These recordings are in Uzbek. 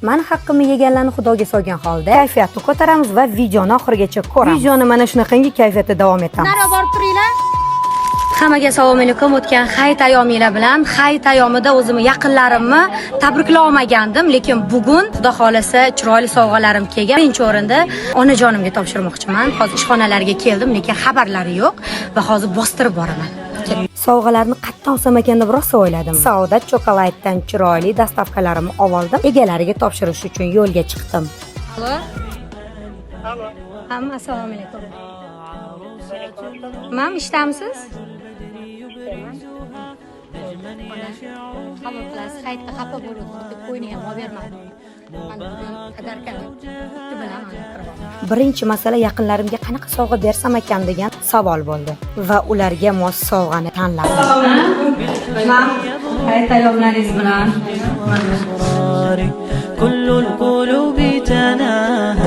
Men haqqimni yeganlarni xudoga solgan holda kayfiyatni ko'taramiz va videoni oxirigacha ko'ramiz. Videoni mana shunaqangi kayfiyatda davom etamiz. Nari borib turinglar. Hammaga assalomu alaykum. O'tgan hayit ayyominglar bilan hayit ayyomida o'zimni yaqinlarimni tabriklay olmagandim, lekin bugun xudo xolasa chiroyli sovg'alarim kelgan. Birinchi o'rinda onajonimga topshirmoqchiman. Hozir ishxonalarga keldim, lekin xabarlari yo'q va hozir bostirib boraman. Sovg'alarni qayerdan olsam ekan deb rosa o'yladim. Saodat Chokoladdan chiroyli dastavkalarimni oldim. Egalariga topshirish uchun yo'lga chiqdim. Allo. Allo. Hamma assalomu alaykum. Mam, ishdamisiz? Qabul qilasiz. Hayitga xafa bo'lib, qo'yni ham olib bermadim. Men bugun qadarkan bilaman. Birinchi masala yaqinlarimga qanaqa sovg'a bersam ekan degan savol bo'ldi va ularga mos sovg'ani tanladim. Mam, hayit ayyomlaringiz bilan.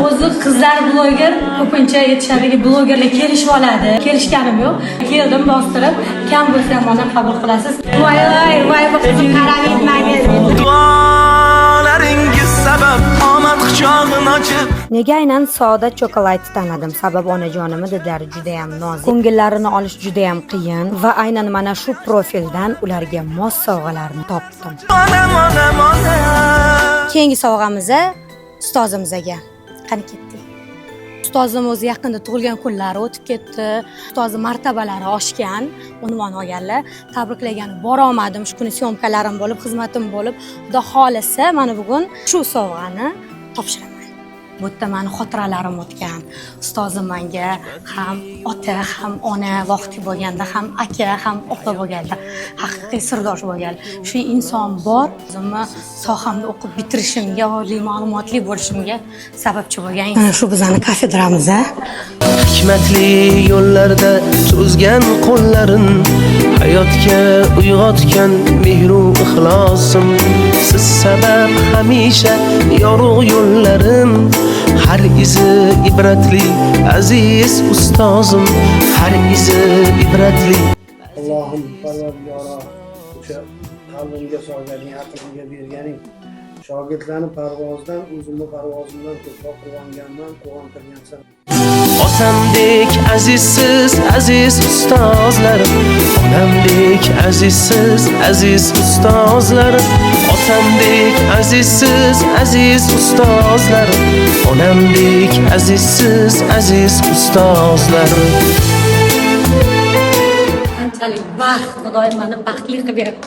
O'zi qizlar bloger ko'pincha yetishadagi blogerlar kelishib oladi. Kelishganim yo'q. Keldim bostirib, kam bo'lsa ham ona qabul qilasiz. Voy, bu qizni qarab yetmagan. Duolaringiz sabab omad quchog'ini ochib. Nega aynan Saodat Chokoladni tanladim? Sababi onajonimni didlari juda ham nozik. Ko'ngillarini olish juda ham qiyin va aynan mana shu profildan ularga mos sovg'alarni topdim. Keyingi sovg'amiz ustozimizga. Qani ketdik. Ustozim o'zi yaqinda tug'ilgan kunlari o'tib ketdi. Ustozim martabalari oshgan, unvon olganlar. Tabriklagan bora olmadim. Shu kuni syomkalarim bo'lib, xizmatim bo'lib, xudo xolasa mana bugun shu sovg'ani topshiraman. Bu yerda meni xotiralarim o'tgan. Ustozim menga ham ota, ham ona, vaqti bo'lganda ham aka, ham opa bo'lganda, haqiqiy sirdosh bo'lgan. Shu inson bor, o'zimni sohamda o'qib bitirishimga, oliy ma'lumotli bo'lishimga sababchi bo'lgan. Shu bizning kafedramiz. Hikmatli yo'llarda cho'zgan qo'llarin, hayotga uyg'otgan mehru ixlosim. Siz sabab hamisha yorug' yo'llarim. Har izi ibratli aziz ustozim, har izi ibratli. Allohim Parvardigoro, o'sha qalbimga solganing, aqlimga berganing, shogirdlarning parvozidan o'zimni parvozimdan ko'proq quvonganman, quvontirgansan. Otamdek azizsiz, aziz ustozlarim. Onamdek azizsiz, aziz ustozlarim. Otamdek azizsiz, aziz ustozlarim. Onamdek azizsiz, aziz ustozlarim. Qanchalik baxt, Xudoyim meni baxtli qilib berdi.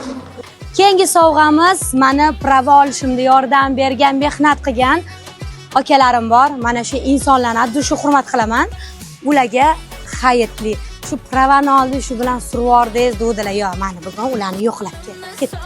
Keyingi sovg'amiz meni prava olishimda yordam bergan, mehnat qilgan akalarim bor. Mana shu insonlarni shu hurmat qilaman. Ularga hayitli. Shu pravani oldi, shu bilan survordingiz dedilar. Yo, mana bugun ularni yo'qlab ketdim.